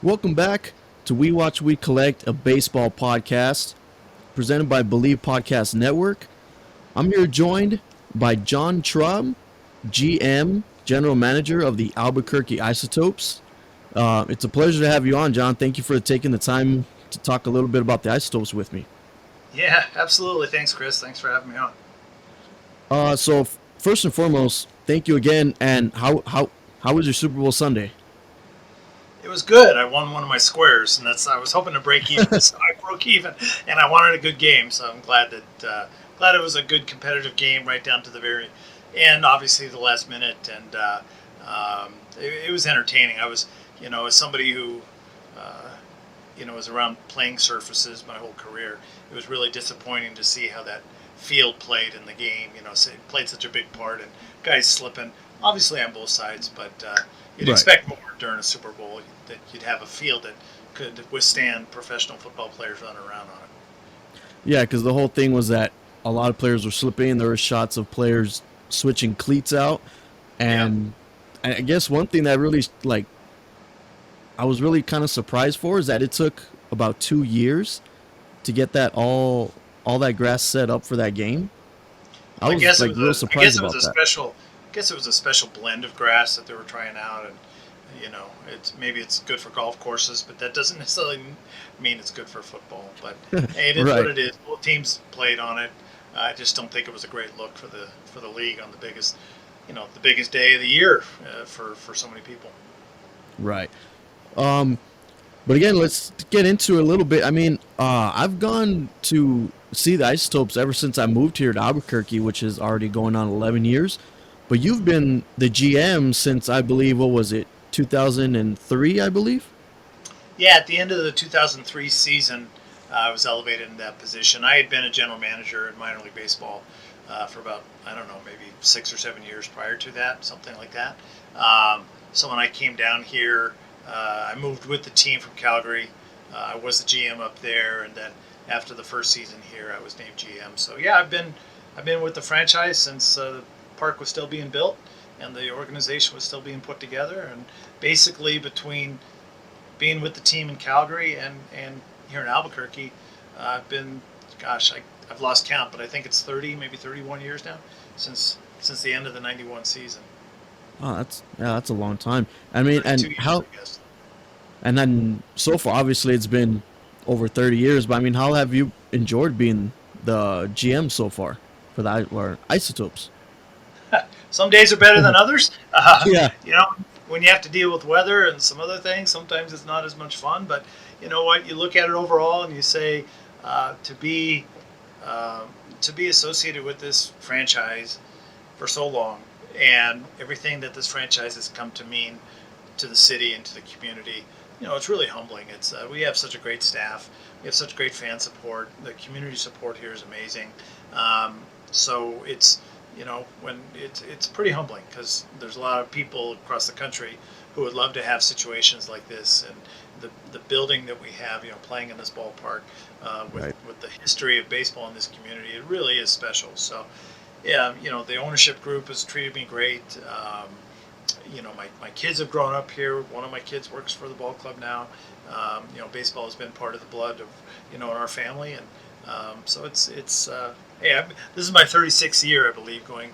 Welcome back to We Watch We Collect, a baseball podcast presented by Believe Podcast Network. I'm here joined by John Traub, GM, General Manager of the Albuquerque Isotopes. It's a pleasure to have you on, John. Thank you for taking the time to talk a little bit about the Isotopes with me. Yeah, absolutely. Thanks, Chris. Thanks for having me on. First and foremost, thank you again. And how was your Super Bowl Sunday? It was good. I won one of my squares, and I was hoping to break even, so I broke even, and I wanted a good game. So I'm glad it was a good competitive game right down to the very end. Obviously, the last minute, and it was entertaining. As somebody who was around playing surfaces my whole career, it was really disappointing to see how that field played in the game. It played such a big part, and guys slipping, obviously on both sides, but you'd Right. expect more during a Super Bowl that you'd have a field that could withstand professional football players running around on it. Yeah, because the whole thing was that a lot of players were slipping. There were shots of players switching cleats out, Yeah. and I guess one thing that really I was really kind of surprised for is that it took about 2 years to get that all that grass set up for that game. I Well, was like real I surprised guess it was about a that. special, I guess it was a special blend of grass that they were trying out, and maybe it's good for golf courses, but that doesn't necessarily mean it's good for football. But hey, it is what Right. it is. Both teams played on it. I just don't think it was a great look for the league on the biggest day of the year for so many people. Right. Um, but again, let's get into it a little bit. I mean, I've gone to see the Isotopes ever since I moved here to Albuquerque, which is already going on 11 years. But you've been the GM since I believe, what was it, 2003, I believe? Yeah, at the end of the 2003 season, I was elevated in that position. I had been a general manager in minor league baseball for about, I don't know, maybe 6 or 7 years prior to that, something like that. So when I came down here, I moved with the team from Calgary. I was the GM up there, and then after the first season here, I was named GM. So yeah, I've been with the franchise since the park was still being built and the organization was still being put together, and basically between being with the team in Calgary and here in Albuquerque, I've been, gosh, I've lost count, but I think it's 30, maybe 31 years now since the end of the '91 season. Oh, that's a long time. I mean, 32 years, I guess. and then so far, obviously, it's been over 30 years. But I mean, how have you enjoyed being the GM so far for the or Isotopes? Some days are better than others. Yeah. You know, when you have to deal with weather and some other things, sometimes it's not as much fun. But you know what? You look at it overall and you say, uh, to be uh, to be associated with this franchise for so long, and everything that this franchise has come to mean to the city and to the community, it's really humbling. It's We have such a great staff. We have such great fan support. The community support here is amazing. So when it's pretty humbling because there's a lot of people across the country who would love to have situations like this, and the building that we have, playing in this ballpark, with Right. the history of baseball in this community, it really is special. So yeah, the ownership group has treated me great. My kids have grown up here. One of my kids works for the ball club now. Baseball has been part of the blood of, in our family. And so hey, this is my 36th year, I believe, going,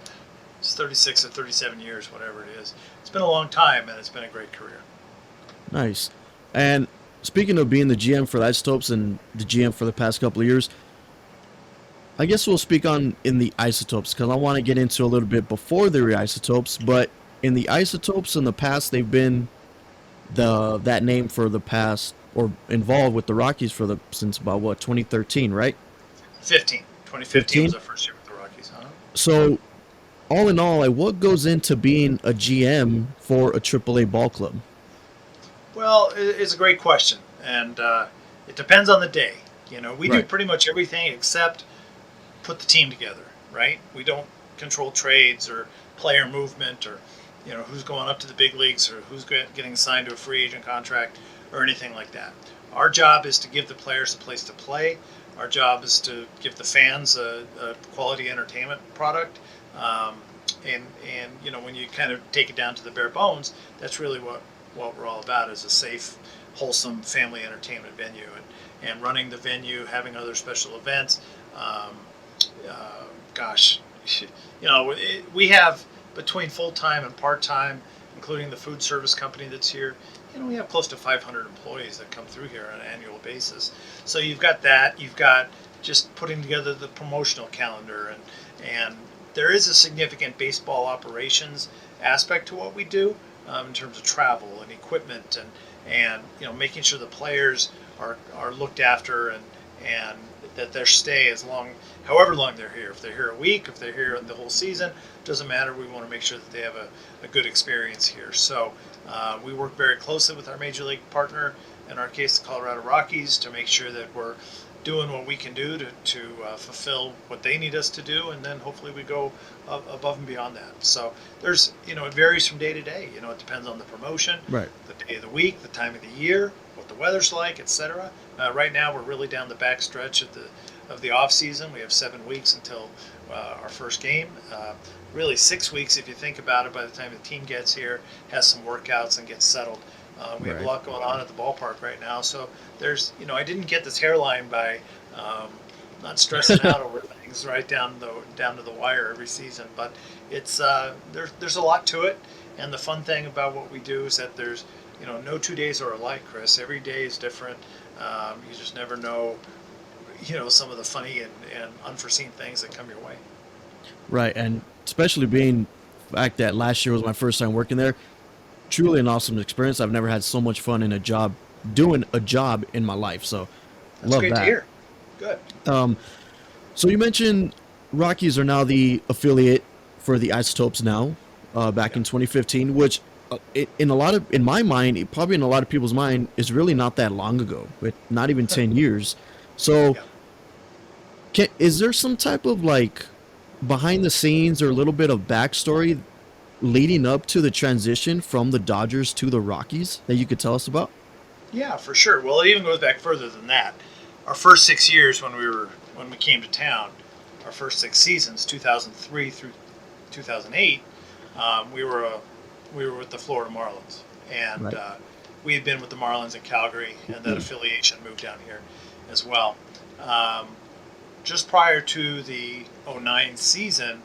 it's 36 or 37 years, whatever it is. It's been a long time, and it's been a great career. Nice. And speaking of being the GM for the Isotopes and the GM for the past couple of years, I guess we'll speak on in the Isotopes because I want to get into a little bit before the Isotopes. But in the Isotopes in the past, they've been the that name for the past or involved with the Rockies for the since about what 2013, right? 2015 was 15. our first year with the Rockies, huh? So all in all, like what goes into being a GM for a AAA ball club? Well, it's a great question, and it depends on the day. We do Right. pretty much everything except put the team together, right? We don't control trades or player movement or who's going up to the big leagues or who's getting signed to a free agent contract or anything like that. Our job is to give the players a place to play. Our job is to give the fans a quality entertainment product. Um, and when you kind of take it down to the bare bones, that's really what we're all about is a safe, wholesome family entertainment venue, and running the venue, having other special events. Um, Gosh, we have between full time and part time, including the food service company that's here. We have close to 500 employees that come through here on an annual basis. So you've got that. You've got just putting together the promotional calendar, and there is a significant baseball operations aspect to what we do in terms of travel and equipment, and making sure the players are looked after, and that their stay as long, however long they're here. If they're here a week, if they're here the whole season, doesn't matter. We want to make sure that they have a good experience here. So we work very closely with our major league partner, in our case, the Colorado Rockies, to make sure that we're doing what we can do to fulfill what they need us to do, and then hopefully we go above and beyond that. So there's, it varies from day to day. It depends on the promotion, Right. the day of the week, the time of the year, what the weather's like, etc. Right now, we're really down the back stretch of the off season. We have 7 weeks until our first game. Really 6 weeks if you think about it. By the time the team gets here, has some workouts and gets settled. We have a Right. lot going on at the ballpark right now. So there's, I didn't get this hairline by not stressing out over things right down to the wire every season. But it's there's a lot to it, and the fun thing about what we do is that there's no 2 days are alike, Chris. Every day is different. You just never know, some of the funny and unforeseen things that come your way. Right, and especially being the fact that last year was my first time working there, truly an awesome experience. I've never had so much fun in a job, doing a job in my life. So, That's love great to that. hear. Good. Um, so you mentioned Rockies are now the affiliate for the Isotopes now, back Yeah. in 2015, which in in my mind, probably in a lot of people's mind, is really not that long ago, but not even 10 years. So, Yeah. is there some type of like behind the scenes or a little bit of backstory leading up to the transition from the Dodgers to the Rockies that you could tell us about? Yeah, for sure. Well, it even goes back further than that. Our first 6 years when we came to town, our first 6 seasons, 2003 through 2008, we were with the Florida Marlins, and Right. we had been with the Marlins in Calgary, and that affiliation moved down here as well. Um, just prior to the '09 season,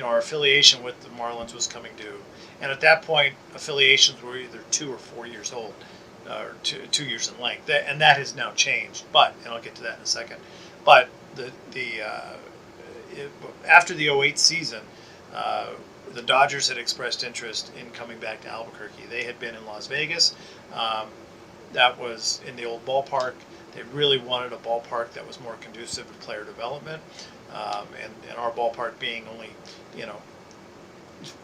our affiliation with the Marlins was coming due, and at that point, affiliations were either 2 or 4 years old, or 2 years in length, and that has now changed. And I'll get to that in a second. But it, after the '08 season, uh, the Dodgers had expressed interest in coming back to Albuquerque. They had been in Las Vegas. Um, that was in the old ballpark. They really wanted a ballpark that was more conducive to player development, and our ballpark being only, you know,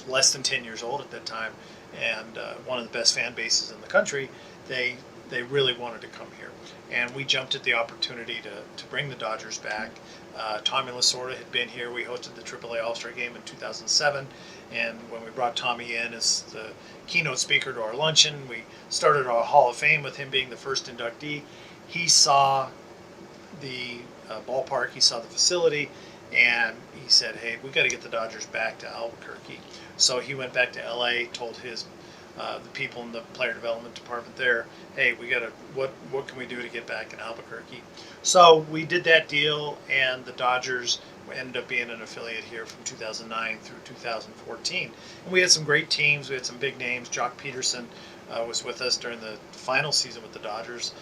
less than 10 years old at that time, and one of the best fan bases in the country, they really wanted to come here. And we jumped at the opportunity to bring the Dodgers back. Tommy Lasorda had been here. We hosted the AAA All-Star Game in 2007, and when we brought Tommy in as the keynote speaker to our luncheon, we started our Hall of Fame with him being the first inductee. He saw the ballpark, he saw the facility, and he said, "Hey, we got to get the Dodgers back to Albuquerque." So he went back to LA, told his the people in the player development department there, "Hey, we got to what can we do to get back in Albuquerque?" So we did that deal, and the Dodgers ended up being an affiliate here from 2009 through 2014. And we had some great teams. We had some big names. Jock Peterson was with us during the final season with the Dodgers,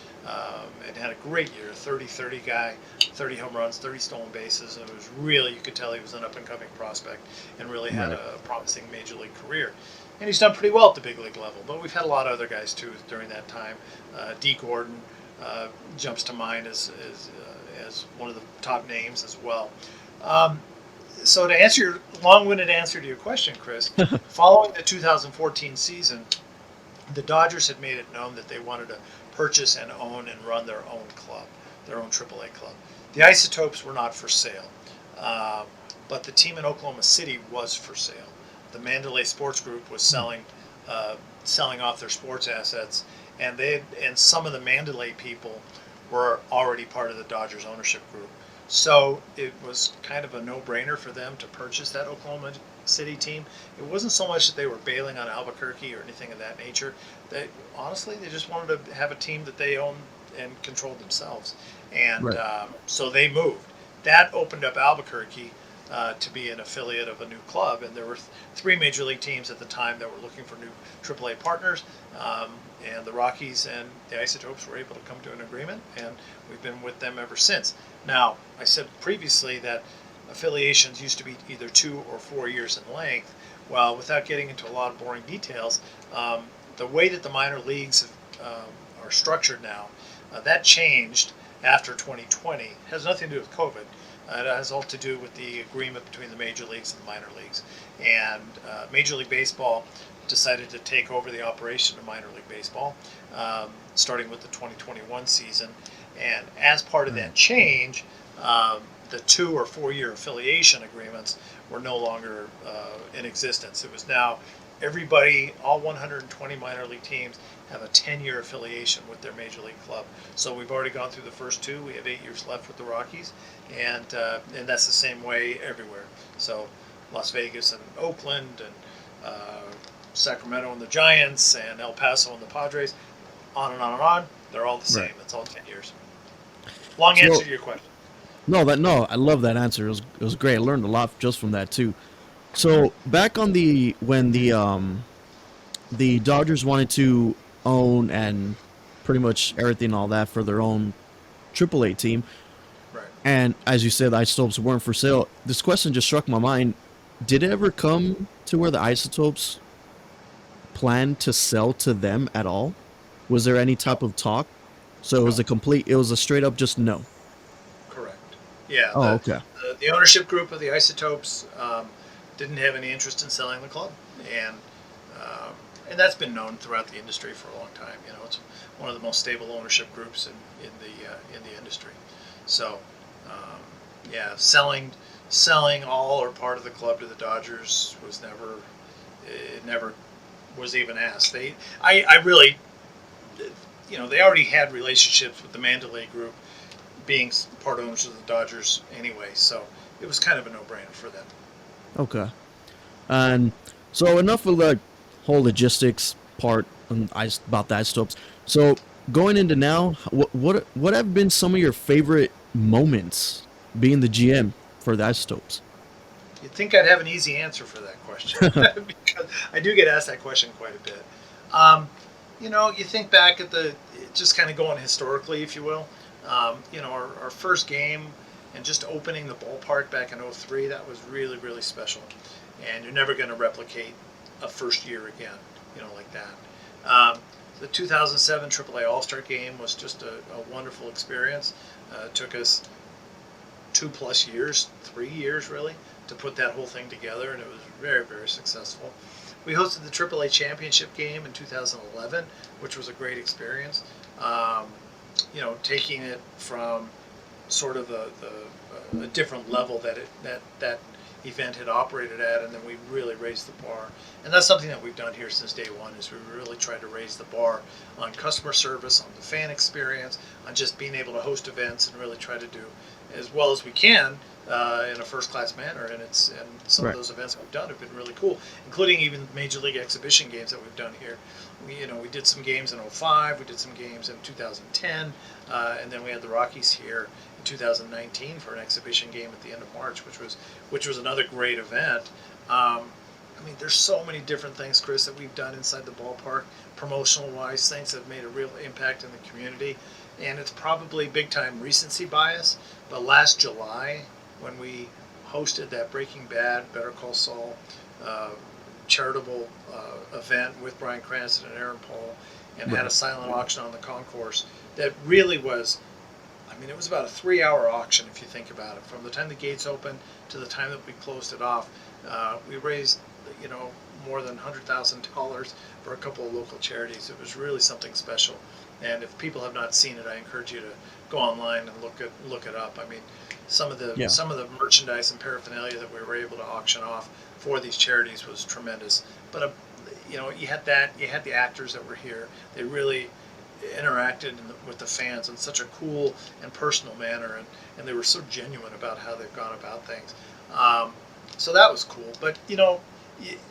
and had a great year. 30-30 guy, 30 home runs, 30 stolen bases, and it was really, you could tell he was an up-and-coming prospect and really had Right. a promising major league career. And he's done pretty well at the big league level. But we've had a lot of other guys too during that time. D. Gordon jumps to mind as one of the top names as well. Um, so to answer your long-winded answer to your question, Chris, following the 2014 season, the Dodgers had made it known that they wanted to purchase and own and run their own club, their own AAA club. The Isotopes were not for sale, um, but the team in Oklahoma City was for sale. The Mandalay Sports Group was selling off their sports assets, and some of the Mandalay people were already part of the Dodgers ownership group. So it was kind of a no-brainer for them to purchase that Oklahoma City team, it wasn't so much that they were bailing on Albuquerque or anything of that nature. They honestly they just wanted to have a team that they owned and controlled themselves, and Right. so they moved. That opened up Albuquerque to be an affiliate of a new club, and there were three major league teams at the time that were looking for new AAA partners. And the Rockies and the Isotopes were able to come to an agreement, and we've been with them ever since. Now, I said previously that affiliations used to be either 2 or 4 years in length. Well, without getting into a lot of boring details, the way that the minor leagues are structured now, that changed after 2020. It has nothing to do with COVID. It has all to do with the agreement between the major leagues and the minor leagues. And Major League Baseball decided to take over the operation of minor league baseball, starting with the 2021 season. And as part of that change, the 2 or 4 year affiliation agreements were no longer in existence. It was now everybody, all 120 minor league teams, have a 10-year affiliation with their major league club. So we've already gone through the first 2. We have 8 years left with the Rockies, and that's the same way everywhere. So Las Vegas and Oakland, and Sacramento and the Giants, and El Paso and the Padres, on and on and on. They're all the same. Right. It's all 10 years. Long So answer to your question. no, I love that answer. It was great. I learned a lot just from that too. So back on the when the Dodgers wanted to own and pretty much everything all that for their own AAA team, Right. and as you said, the Isotopes weren't for sale. This question just struck my mind. Did it ever come to where the Isotopes planned to sell to them at all? Was there any No. type of talk? So No. it was a straight up just no. Correct. Yeah. Oh, okay. The ownership group of the Isotopes didn't have any interest in selling the club, and um, and that's been known throughout the industry for a long time. You know, it's one of the most stable ownership groups in the industry. So, um, yeah, selling all or part of the club to the Dodgers was never, it never was even asked. I really, they already had relationships with the Mandalay Group, being part owners of the Dodgers anyway. So it was kind of a no-brainer for them. Okay. And so enough of the whole logistics part about the Isotopes. So going into now, what have been some of your favorite moments being the GM for the Isotopes? You'd think I'd have an easy answer for that question because I do get asked that question quite a bit. You think back at just kind of going historically, if you will. Our first game and just opening the ballpark back in '03, that was really, really special. And you're never going to replicate a first year again, like that. The 2007 AAA All-Star Game was just a wonderful experience. It took us 2+ years, 3 years really, to put that whole thing together, and it was very, very successful. We hosted the AAA Championship Game in 2011, which was a great experience. Taking it from sort of a different level that event had operated at, and then we really raised the bar. And that's something that we've done here since day one, is we really tried to raise the bar on customer service, on the fan experience, on just being able to host events, and really try to do as well as we can in a first-class manner. And some of Right. those events we've done have been really cool, including even major league exhibition games that we've done here. We did some games in '05, we did some games in 2010, and then we had the Rockies here in 2019 for an exhibition game at the end of March, which was another great event. There's so many different things, Chris, that we've done inside the ballpark, promotional-wise, things that have made a real impact in the community. And it's probably big-time recency bias, but last July, when we hosted that Breaking Bad, Better Call Saul charitable event with Bryan Cranston and Aaron Paul, and had a silent auction on the concourse, that really was, it was about a 3-hour auction if you think about it. From the time the gates opened to the time that we closed it off, we raised, more than $100,000 for a couple of local charities. It was really something special. And if people have not seen it, I encourage you to go online and look it up. Some of the merchandise and paraphernalia that we were able to auction off for these charities was tremendous. But you had the actors that were here. They really interacted with the fans in such a cool and personal manner, and they were so genuine about how they've gone about things. So that was cool. But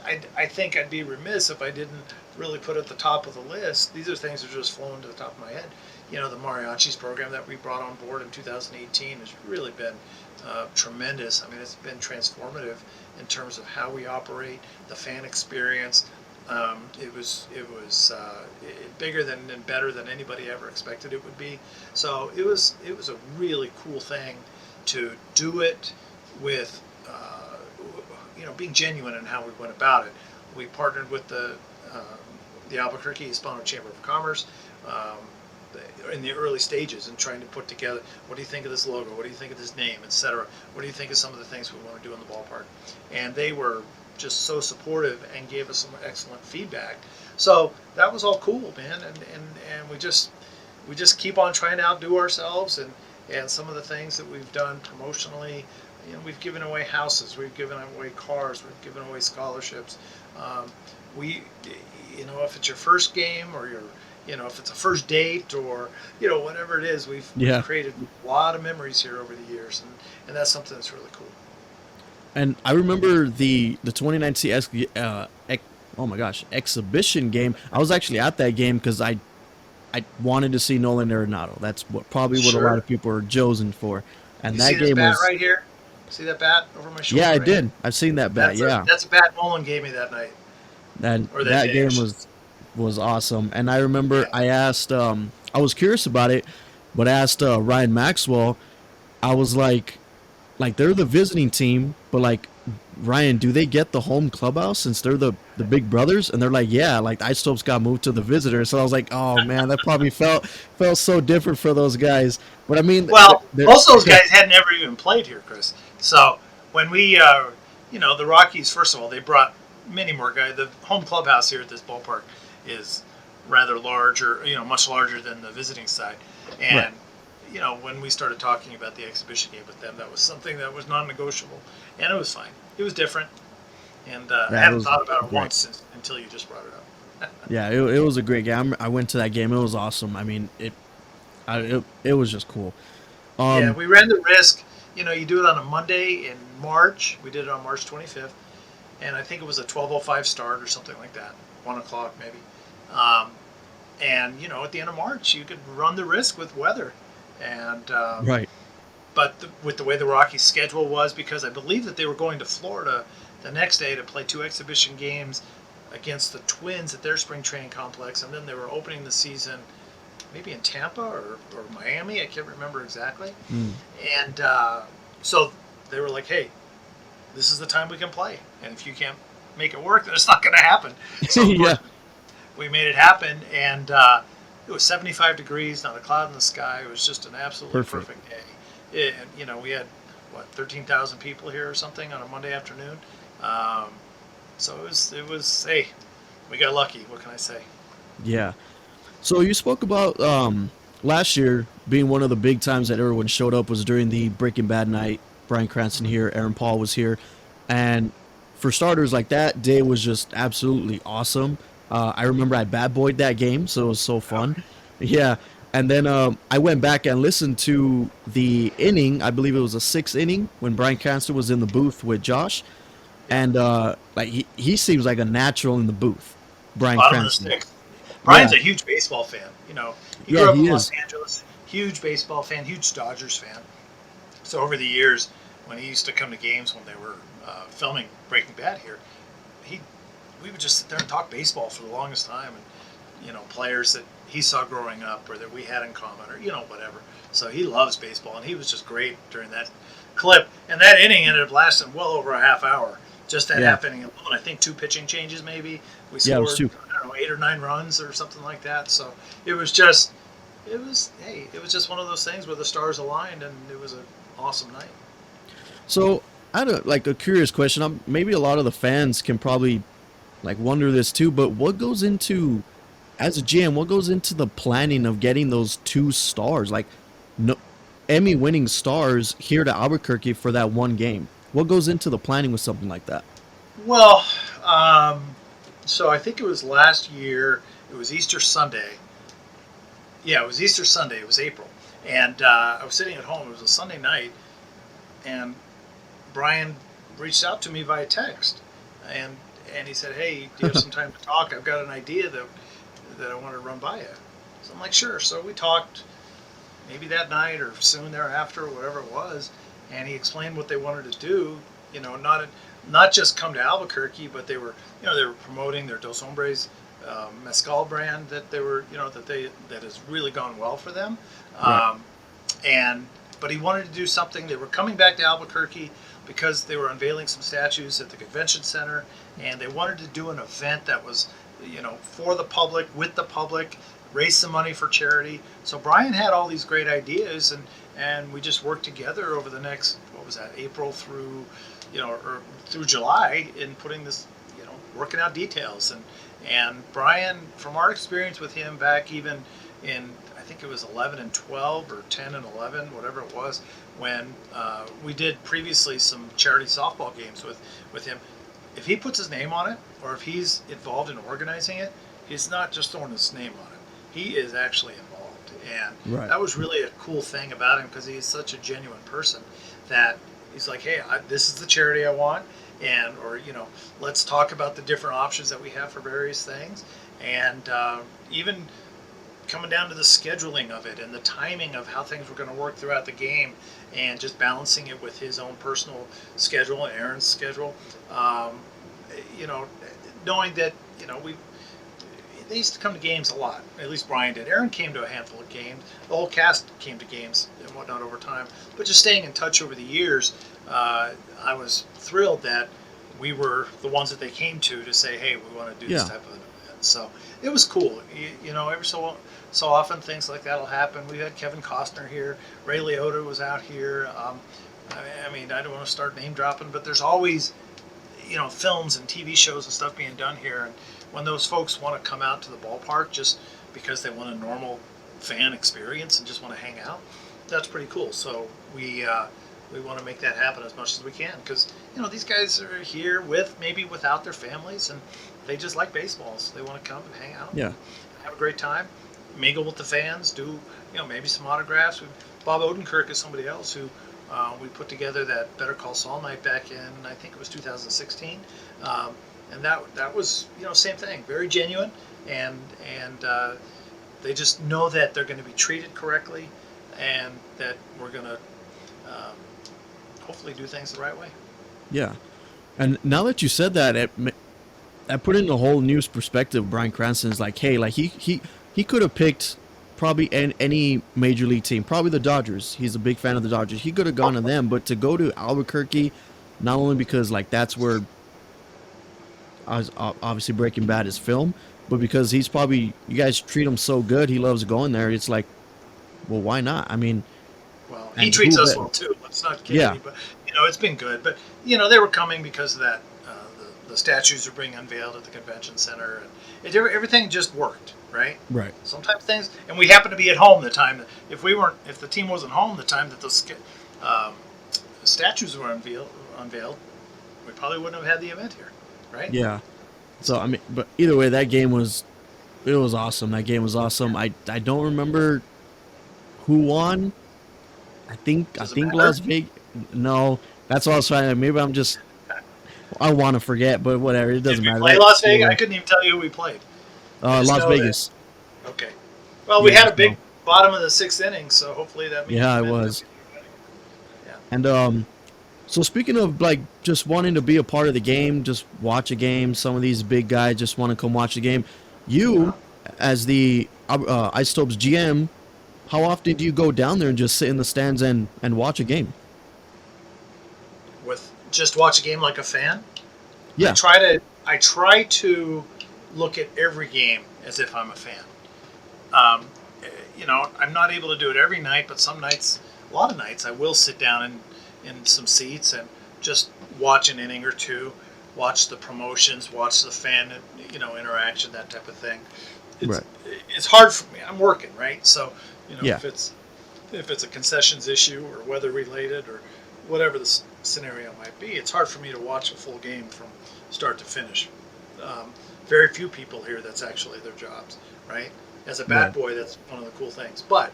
I think I'd be remiss if I didn't really put at the top of the list. These are things that are just flowing to the top of my head. The mariachis program that we brought on board in 2018 has really been tremendous. I mean, it's been transformative in terms of how we operate, the fan experience. It was bigger than and better than anybody ever expected it would be. So it was a really cool thing to do it with being genuine in how we went about it. We partnered with the Albuquerque Hispano Chamber of Commerce in the early stages and trying to put together, what do you think of this logo? What do you think of this name, etc.? What do you think of some of the things we want to do in the ballpark? And they were just so supportive and gave us some excellent feedback. So that was all cool, man. And we just keep on trying to outdo ourselves, and some of the things that we've done promotionally. We've given away houses, we've given away cars, we've given away scholarships. If it's your first game, or if it's a first date, or whatever it is, we've created a lot of memories here over the years, and that's something that's really cool. And I remember the 2019 exhibition game. I was actually at that game because I wanted to see Nolan Arenado. That's probably what a lot of people are jonesing for. And you that see this game bat was right here. See that bat over my shoulder? Yeah, I right did. here? I've seen that bat. That's a bat Nolan gave me that night. And Or that day, game actually. was awesome. And I remember I asked, I was curious about it, but I asked Ryan Maxwell. I was like they're the visiting team, but like, Ryan, do they get the home clubhouse since they're the big brothers? And they're like, yeah, like the Isotopes got moved to the visitors. So I was like, oh man, that probably felt so different for those guys. But I mean, Well, they're most of those guys had never even played here, Chris. So when we, the Rockies, first of all, they brought many more guys. The home clubhouse here at this ballpark is rather larger, much larger than the visiting side. And, when we started talking about the exhibition game with them, that was something that was non-negotiable. And it was fine. It was different. And I hadn't thought about it once until you just brought it up. Yeah, it was a great game. I went to that game. It was awesome. I mean, it was just cool. Yeah, we ran the risk. You do it on a Monday in March. We did it on March 25th, and I think it was a 12:05 start or something like that, 1 o'clock maybe. And at the end of March, you could run the risk with weather, and Right. But with the way the Rockies' schedule was, because I believe that they were going to Florida the next day to play 2 exhibition games against the Twins at their spring training complex, and then they were opening the season maybe in Tampa or Miami. I can't remember exactly. And so they were like, hey, this is the time we can play. And if you can't make it work, then it's not going to happen. So of course, we made it happen. And it was 75 degrees, not a cloud in the sky. It was just an absolutely perfect day. And, we had, 13,000 people here or something on a Monday afternoon. So it was, hey, we got lucky. What can I say? Yeah. So you spoke about last year being one of the big times that everyone showed up was during the Breaking Bad night. Bryan Cranston here, Aaron Paul was here, and for starters, like that day was just absolutely awesome. I remember I bad boyed that game, so it was so fun. Yeah, and then I went back and listened to the inning. I believe it was a 6th inning when Bryan Cranston was in the booth with Josh, and like he seems like a natural in the booth. Bryan Bottom of the Cranston. sixth. Brian's a huge baseball fan. He grew up in Los Angeles. Huge baseball fan. Huge Dodgers fan. So over the years, when he used to come to games when they were filming Breaking Bad here, we would just sit there and talk baseball for the longest time, and players that he saw growing up or that we had in common, or whatever. So he loves baseball, and he was just great during that clip. And that inning ended up lasting well over a half hour. Just that half inning alone. I think 2 pitching changes maybe. We scored, it was 2. I don't know, 8 or 9 runs or something like that. So it was just one of those things where the stars aligned, and it was an awesome night. So I had a curious question. Maybe a lot of the fans can probably like wonder this too, but what goes into, as a GM, what goes into the planning of getting those 2 stars, like no Emmy-winning stars here to Albuquerque for that one game? What goes into the planning with something like that? Well, so I think it was last year. It was Easter Sunday. Yeah, it was Easter Sunday. It was April, and I was sitting at home. It was a Sunday night, and Brian reached out to me via text, and he said, "Hey, do you have some time to talk? I've got an idea that I want to run by you." So I'm like, "Sure." So we talked maybe that night or soon thereafter, or whatever it was, and he explained what they wanted to do. Not just come to Albuquerque, but they were promoting their Dos Hombres mezcal brand that they were that has really gone well for them. Right. But he wanted to do something. They were coming back to Albuquerque because they were unveiling some statues at the convention center, and they wanted to do an event that was, for the public, with the public, raise some money for charity. So Brian had all these great ideas, and we just worked together over the next, what was that, April through, or through July, in putting this, working out details. And Brian, from our experience with him back even in, I think it was 11 and 12 or 10 and 11, whatever it was, when we did previously some charity softball games with him. If he puts his name on it, or if he's involved in organizing it, he's not just throwing his name on it. He is actually involved. And Right. that was really a cool thing about him, because he is such a genuine person that he's like, "Hey, this is the charity I want." Or let's talk about the different options that we have for various things. And even coming down to the scheduling of it and the timing of how things were going to work throughout the game, and just balancing it with his own personal schedule and Aaron's schedule. Knowing that, they used to come to games a lot. At least Brian did. Aaron came to a handful of games. The whole cast came to games and whatnot over time. But just staying in touch over the years, I was thrilled that we were the ones that they came to say, "Hey, we want to do this type of an event." So it was cool. Every so often things like that will happen. We had Kevin Costner here. Ray Liotta was out here. I don't want to start name dropping, but there's always, films and TV shows and stuff being done here. And when those folks want to come out to the ballpark just because they want a normal fan experience and just want to hang out, that's pretty cool. So we want to make that happen as much as we can, because these guys are here maybe without their families, and they just like baseball, so they want to come and hang out, Yeah. have a great time, mingle with the fans, do maybe some autographs. Bob Odenkirk is somebody else who we put together that Better Call Saul night back in, I think it was 2016, and that was same thing, very genuine, and they just know that they're going to be treated correctly, and that we're going to hopefully do things the right way. Yeah. And now that you said that, that put in a whole new perspective. Bryan Cranston's like, hey, like he could have picked probably any major league team, probably the Dodgers. He's a big fan of the Dodgers. He could have gone to them, but to go to Albuquerque, not only because like that's where obviously Breaking Bad is filmed, but because you guys treat him so good, he loves going there. It's like, well, why not? I mean, well, he treats us well too. Let's not kid Yeah. anybody. It's been good, but they were coming because of that. The statues are being unveiled at the convention center, and everything just worked, right? Right. Sometimes things, and we happened to be at home the time. If the team wasn't home the time that those statues were unveiled, we probably wouldn't have had the event here, right? Yeah. So I mean, but either way, that game was awesome. That game was awesome. I don't remember who won. I think matter? Las Vegas. No, that's what I was trying to. Maybe I want to forget, but whatever. It doesn't Did we matter. play Las Vegas? I couldn't even tell you who we played. Las Vegas. Okay. Well, we had a big bottom of the sixth inning, so hopefully that means. Yeah, it was. Yeah. And so speaking of like just wanting to be a part of the game, just watch a game. Some of these big guys just want to come watch the game. You, as the Isotopes GM, how often do you go down there and just sit in the stands and watch a game? Just watch a game like a fan. Yeah. I try to look at every game as if I'm a fan. I'm not able to do it every night, but some nights, a lot of nights, I will sit down in some seats and just watch an inning or two, watch the promotions, watch the fan, interaction, that type of thing. It's hard for me. I'm working, right? So, if it's a concessions issue or weather related or whatever the scenario might be, it's hard for me to watch a full game from start to finish. Very few people here, that's actually their jobs, right? As a bat boy, that's one of the cool things. But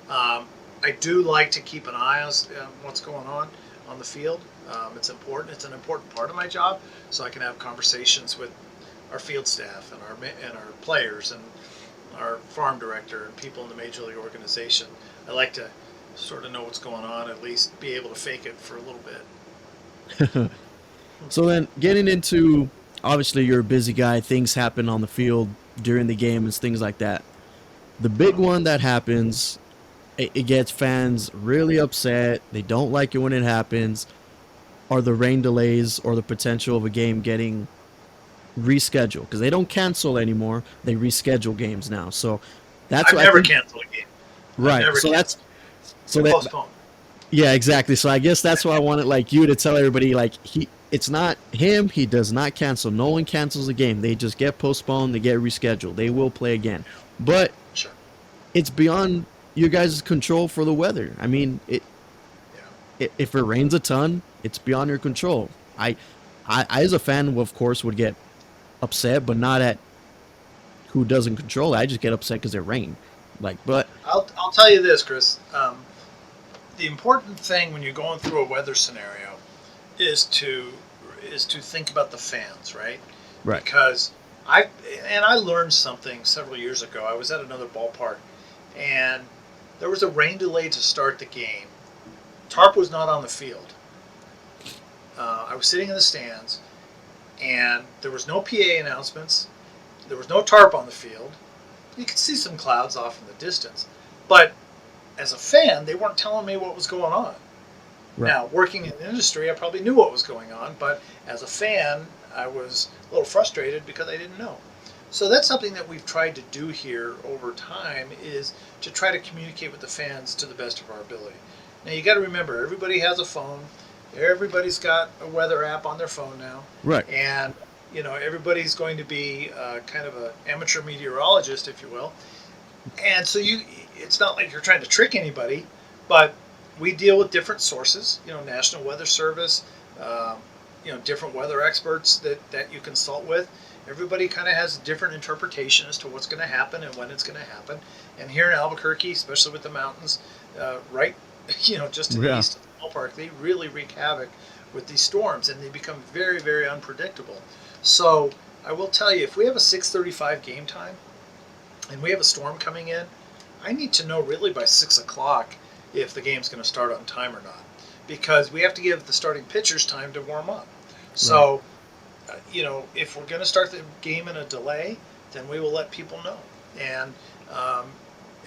I do like to keep an eye on what's going on on the field. It's important. It's an important part of my job, so I can have conversations with our field staff and our players and our farm director and people in the major league organization. I like to sort of know what's going on, at least be able to fake it for a little bit. So then, getting into, obviously you're a busy guy. Things happen on the field during the game and things like that. The big one that happens, it gets fans really upset. They don't like it when it happens. Are the rain delays or the potential of a game getting rescheduled? Because they don't cancel anymore; they reschedule games now. So that's I've what I never think. canceled a game. I've Right. never So that's canceled. so I that postponed. yeah, exactly. So I guess that's why I wanted like you to tell everybody like it's not him. He does not cancel. No one cancels a game. They just get postponed. They get rescheduled. They will play again. But Sure. it's beyond your guys' control for the weather. I mean, Yeah. if it rains a ton, it's beyond your control. I, I as a fan, of course, would get upset, but not at who doesn't control it. I just get upset because it rained. Like, but I'll tell you this, Chris. The important thing when you're going through a weather scenario is to think about the fans, right? right, Because I learned something several years ago. I was at another ballpark, and there was a rain delay to start the game. Tarp was not on the field. I was sitting in the stands, and there was no PA announcements. There was no tarp on the field. You could see some clouds off in the distance, but as a fan, they weren't telling me what was going on. right, Now, working in the industry, I probably knew what was going on, but as a fan, I was a little frustrated because I didn't know. So that's something that we've tried to do here over time is to try to communicate with the fans to the best of our ability. Now, you got to remember, everybody has a phone. Everybody's got a weather app on their phone now, right, and everybody's going to be kind of an amateur meteorologist, if you will. And so it's not like you're trying to trick anybody, but we deal with different sources, National Weather Service, different weather experts that you consult with. Everybody kind of has a different interpretation as to what's going to happen and when it's going to happen. And here in Albuquerque, especially with the mountains, right, just to the yeah, east of the ballpark, they really wreak havoc with these storms, and they become very, very unpredictable. So I will tell you, if we have a 6:35 game time and we have a storm coming in, I need to know really by 6 o'clock if the game's going to start on time or not, because we have to give the starting pitchers time to warm up. right, So, if we're going to start the game in a delay, then we will let people know. And um,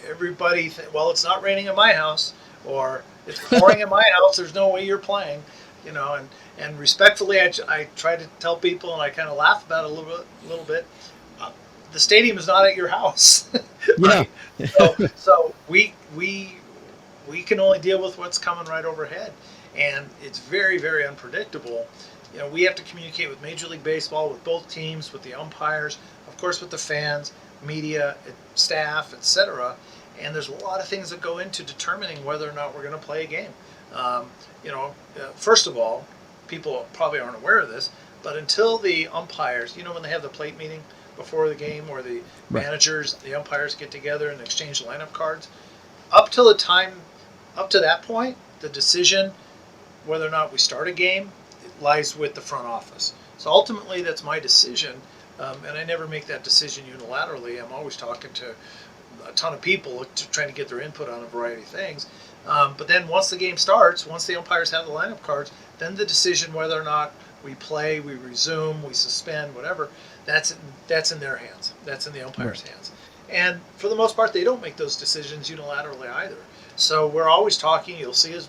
everybody, well, it's not raining in my house, or it's pouring in my house. There's no way you're playing, and respectfully, I try to tell people, and I kind of laugh about it a little bit. The stadium is not at your house, yeah, right? So we can only deal with what's coming right overhead, and it's very, very unpredictable. We have to communicate with Major League Baseball, with both teams, with the umpires, of course, with the fans, media, staff, etc. And there's a lot of things that go into determining whether or not we're going to play a game. First of all, people probably aren't aware of this, but until the umpires, when they have the plate meeting before the game, where the right, managers, the umpires get together and exchange lineup cards, up till the time, up to that point, the decision whether or not we start a game lies with the front office. So ultimately, that's my decision, and I never make that decision unilaterally. I'm always talking to a ton of people trying to get their input on a variety of things. But then once the game starts, once the umpires have the lineup cards, then the decision whether or not we play, we resume, we suspend, whatever, that's in their hands. That's in the umpires' right, hands. And for the most part, they don't make those decisions unilaterally either. So we're always talking. You'll see us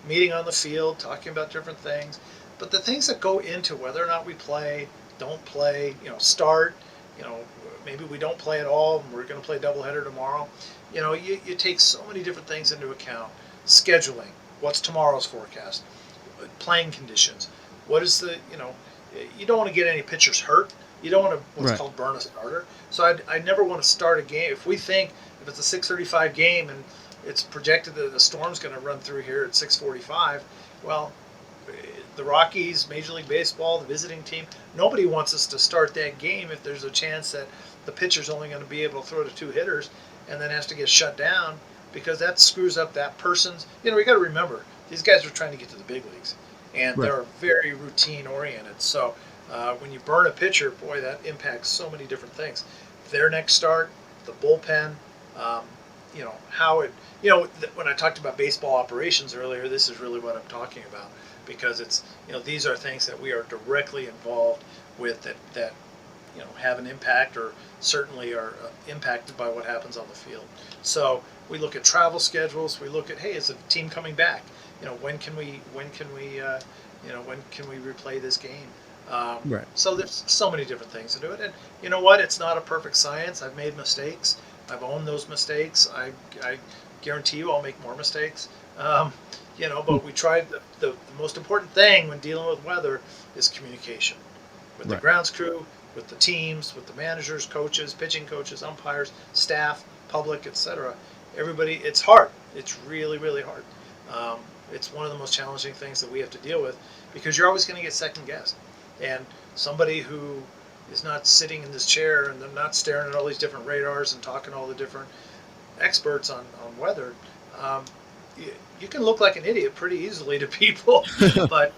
meeting on the field, talking about different things. But the things that go into whether or not we play, don't play, start, maybe we don't play at all, and we're going to play a doubleheader tomorrow. You take so many different things into account. Scheduling, what's tomorrow's forecast, playing conditions, what is you don't want to get any pitchers hurt. You don't want to what's right, called burn a starter. So I never want to start a game. If it's a 6:35 game and it's projected that the storm's going to run through here at 6:45, well, the Rockies, Major League Baseball, the visiting team, nobody wants us to start that game if there's a chance that the pitcher's only going to be able to throw to two hitters and then has to get shut down, because that screws up that person's. We got to remember, These guys are trying to get to the big leagues, and Right. they're very routine oriented. So when you burn a pitcher, boy, that impacts so many different things. Their next start, the bullpen, um, how it. When I talked about baseball operations earlier, this is really what I'm talking about, because it's these are things that we are directly involved with that have an impact, or certainly are impacted by what happens on the field. So we look at travel schedules. We look at, hey, is the team coming back? When can we replay this game? Right. So there's so many different things to do it, and you know what? It's not a perfect science. I've made mistakes. I've owned those mistakes. I guarantee you, I'll make more mistakes. But we tried. The most important thing when dealing with weather is communication with the Right. grounds crew, with the teams, with the managers, coaches, pitching coaches, umpires, staff, public, etc. Everybody, it's hard. It's really, really hard. It's one of the most challenging things that we have to deal with, because you're always going to get second guessed. And somebody who is not sitting in this chair and they're not staring at all these different radars and talking to all the different experts on weather, you can look like an idiot pretty easily to people. But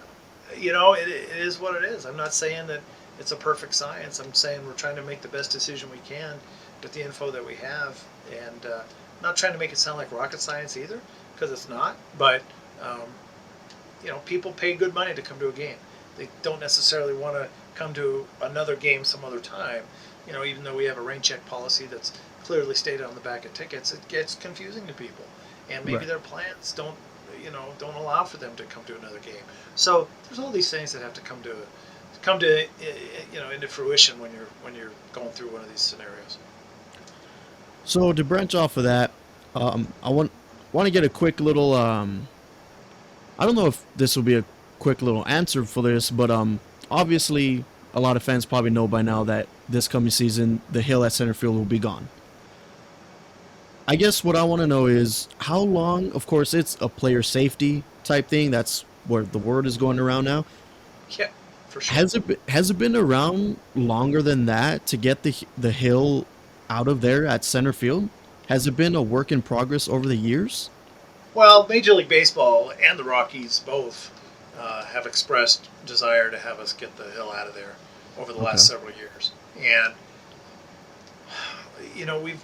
it is what it is. I'm not saying that it's a perfect science. I'm saying we're trying to make the best decision we can with the info that we have, and not trying to make it sound like rocket science either, because it's not. But people pay good money to come to a game. They don't necessarily want to come to another game some other time. Even though we have a rain check policy that's clearly stated on the back of tickets, it gets confusing to people, and maybe Right. their plans don't allow for them to come to another game. So there's all these things that have to come to into fruition when you're going through one of these scenarios. So to branch off of that, I want to get a quick little. I don't know if this will be a quick little answer for this, but obviously a lot of fans probably know by now that this coming season the hill at center field will be gone. I guess what I want to know is how long. Of course, it's a player safety type thing. That's where the word is going around now. Yeah, for sure. Has it been around longer than that to get the hill out of there at center field? Has it been a work in progress over the years? Well, Major League Baseball and the Rockies both have expressed desire to have us get the hill out of there over the Okay. last several years, and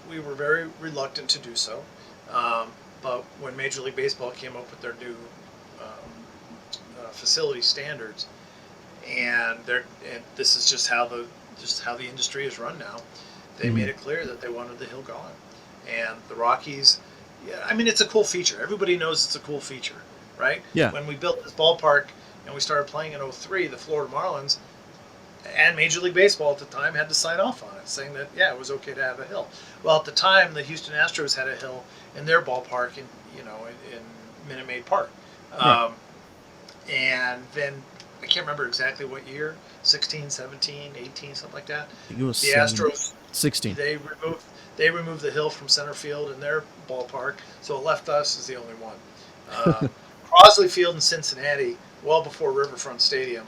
we were very reluctant to do so. But when Major League Baseball came up with their new facility standards, and this is just how the industry is run now, they Hmm. made it clear that they wanted the hill gone, and the Rockies. Yeah, I mean, it's a cool feature. Everybody knows it's a cool feature, right? Yeah. When we built this ballpark and we started playing in '03, the Florida Marlins and Major League Baseball at the time had to sign off on it, saying that, yeah, it was okay to have a hill. Well, at the time, the Houston Astros had a hill in their ballpark in Minute Maid Park, Right. um, and then I can't remember exactly what year, 16, 17, 18, something like that. I think it was The Astros 16. they removed the hill from center field in their ballpark, so it left us as the only one. Uh, Crosley Field in Cincinnati, well before Riverfront Stadium,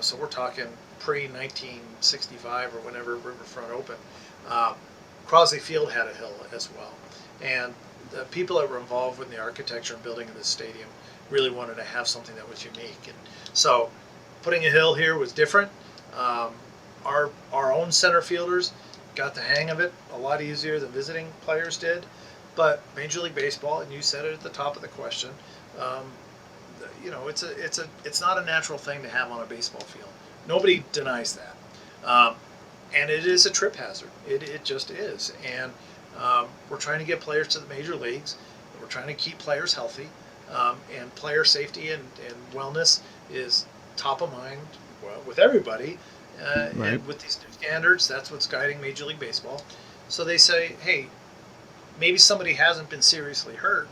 so we're talking pre 1965 or whenever Riverfront opened. Um, Crosley Field had a hill as well, and the people that were involved with the architecture and building of this stadium really wanted to have something that was unique, and so putting a hill here was different. Um, our own center fielders got the hang of it a lot easier than visiting players did. But Major League Baseball, and you said it at the top of the question, um, it's not a natural thing to have on a baseball field. Nobody denies that, and it is a trip hazard. It just is, and we're trying to get players to the major leagues. We're trying to keep players healthy, and player safety and wellness is top of mind, well, with everybody. Right. And with these new standards, that's what's guiding Major League Baseball. So they say, hey, maybe somebody hasn't been seriously hurt,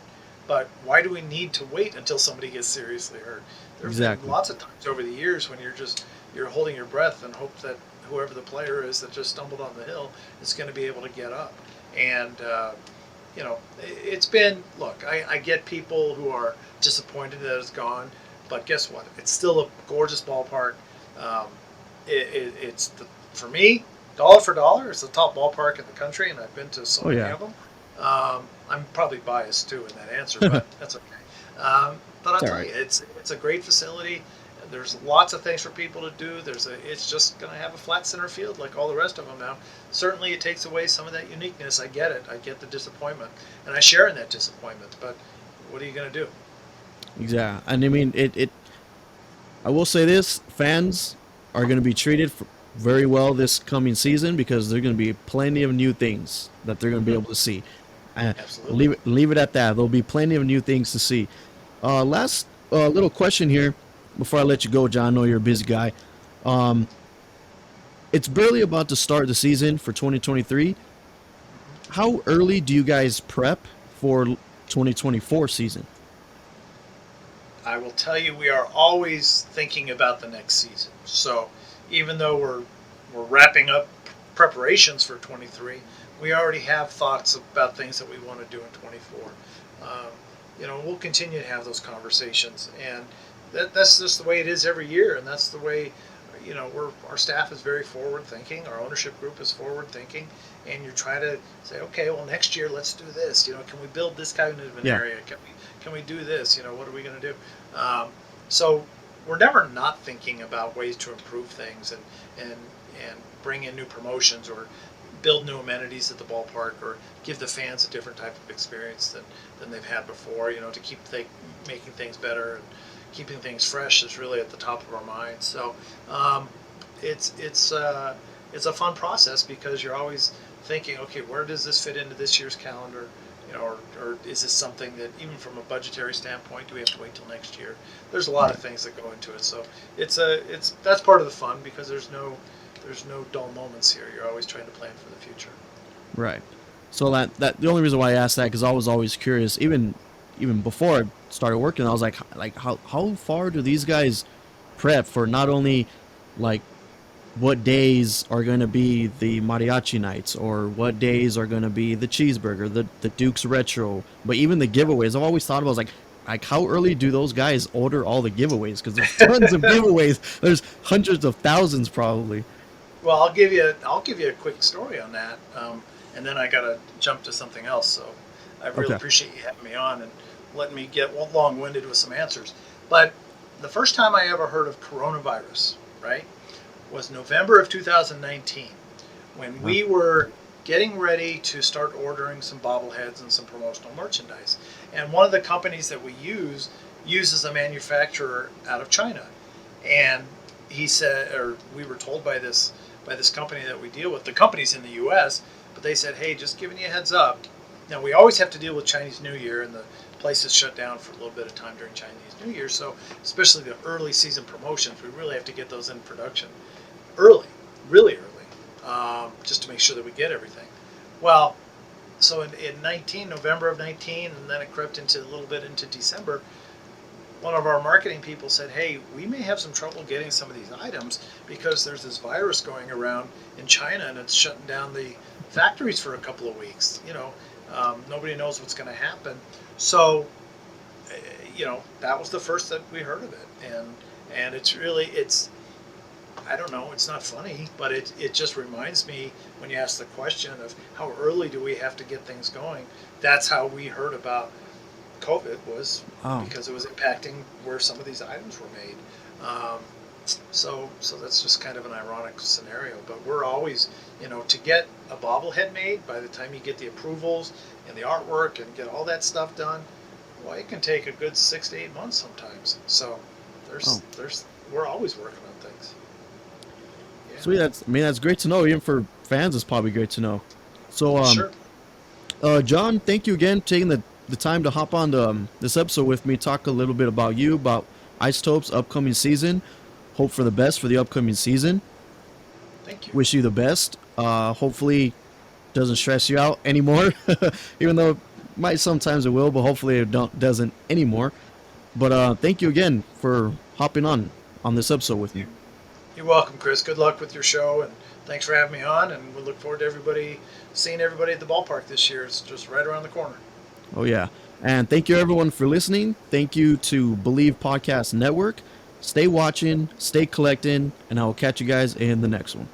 but why do we need to wait until somebody gets seriously hurt? There have been Exactly. lots of times over the years when you're holding your breath and hope that whoever the player is that just stumbled on the hill is going to be able to get up. And it's been, look, I get people who are disappointed that it's gone, but guess what? It's still a gorgeous ballpark. Um, it's for me, dollar for dollar, it's the top ballpark in the country, and I've been to so Oh many yeah. of them. I'm probably biased too in that answer, but that's okay. But I'll It's all tell right. you, it's a great facility. There's lots of things for people to do. It's just going to have a flat center field like all the rest of them now. Certainly, it takes away some of that uniqueness. I get it. I get the disappointment, and I share in that disappointment. But what are you going to do? Exactly. And I mean, I will say this: fans are going to be treated very well this coming season because there's going to be plenty of new things that they're going to be Hmm. able to see. Uh, Absolutely. leave it at that. There'll be plenty of new things to see. Last little question here before I let you go, John. I know you're a busy guy. Um, it's barely about to start the season for 2023. How early do you guys prep for 2024 season? I will tell you, we are always thinking about the next season. So even though we're wrapping up preparations for 23, we already have thoughts about things that we want to do in 24. Um, we'll continue to have those conversations, and that's just the way it is every year, and that's the way. Our staff is very forward thinking. Our ownership group is forward thinking, and you try to say, okay, well, next year let's do this. Can we build this kind of an Yeah. area? Can we do this? What are we going to do? Um, so we're never not thinking about ways to improve things and bring in new promotions or build new amenities at the ballpark or give the fans a different type of experience than they've had before. To keep making things better and keeping things fresh is really at the top of our minds. So um, it's a fun process because you're always thinking, okay, where does this fit into this year's calendar? Or is this something that even from a budgetary standpoint, do we have to wait till next year? There's a lot of Right. things that go into it. So it's that's part of the fun because there's no dull moments here. You're always trying to plan for the future. Right. So that the only reason why I asked that because I was always curious, even before I started working, I was like how far do these guys prep for not only like what days are going to be the mariachi nights or what days are going to be the cheeseburger, the Duke's retro, but even the giveaways. I've always thought about like how early do those guys order all the giveaways? Because there's tons of giveaways. There's hundreds of thousands probably. Well, I'll give you a quick story on that, and then I gotta jump to something else. So I really Okay. appreciate you having me on and letting me get long-winded with some answers. But the first time I ever heard of coronavirus, right, was November of 2019 when Huh. we were getting ready to start ordering some bobbleheads and some promotional merchandise. And one of the companies that we uses a manufacturer out of China. And he said, or we were told by this company that we deal with. The company's in the U.S., but they said, hey, just giving you a heads up. Now we always have to deal with Chinese New Year, and the place is shut down for a little bit of time during Chinese New Year. So especially the early season promotions, we really have to get those in production early, really early, just to make sure that we get everything. Well, so in November of 19, and then it crept into a little bit into December, one of our marketing people said, hey, we may have some trouble getting some of these items because there's this virus going around in China and it's shutting down the factories for a couple of weeks. Nobody knows what's going to happen. So, that was the first that we heard of it. And it's I don't know, it's not funny, but it just reminds me when you ask the question of how early do we have to get things going. That's how we heard about COVID, was Oh. because it was impacting where some of these items were made. Um, so that's just kind of an ironic scenario. But we're always, to get a bobblehead made, by the time you get the approvals and the artwork and get all that stuff done, well, it can take a good 6 to 8 months sometimes. So Oh. we're always working on things. Yeah, Sweet. That's great to know. Even for fans, it's probably great to know. So, sure. John, thank you again for taking the time to hop on this episode with me, talk a little bit about you, about Isotopes' upcoming season. Hope for the best for the upcoming season. Thank you. Wish you the best. Hopefully, doesn't stress you out anymore, even though it might sometimes it will, but hopefully it doesn't anymore. But thank you again for hopping on this episode with me. You- You're welcome, Chris. Good luck with your show, and thanks for having me on. And we look forward to seeing everybody at the ballpark this year. It's just right around the corner. Oh yeah, and thank you everyone for listening. Thank you to Believe Podcast Network. Stay watching, stay collecting, and I will catch you guys in the next one.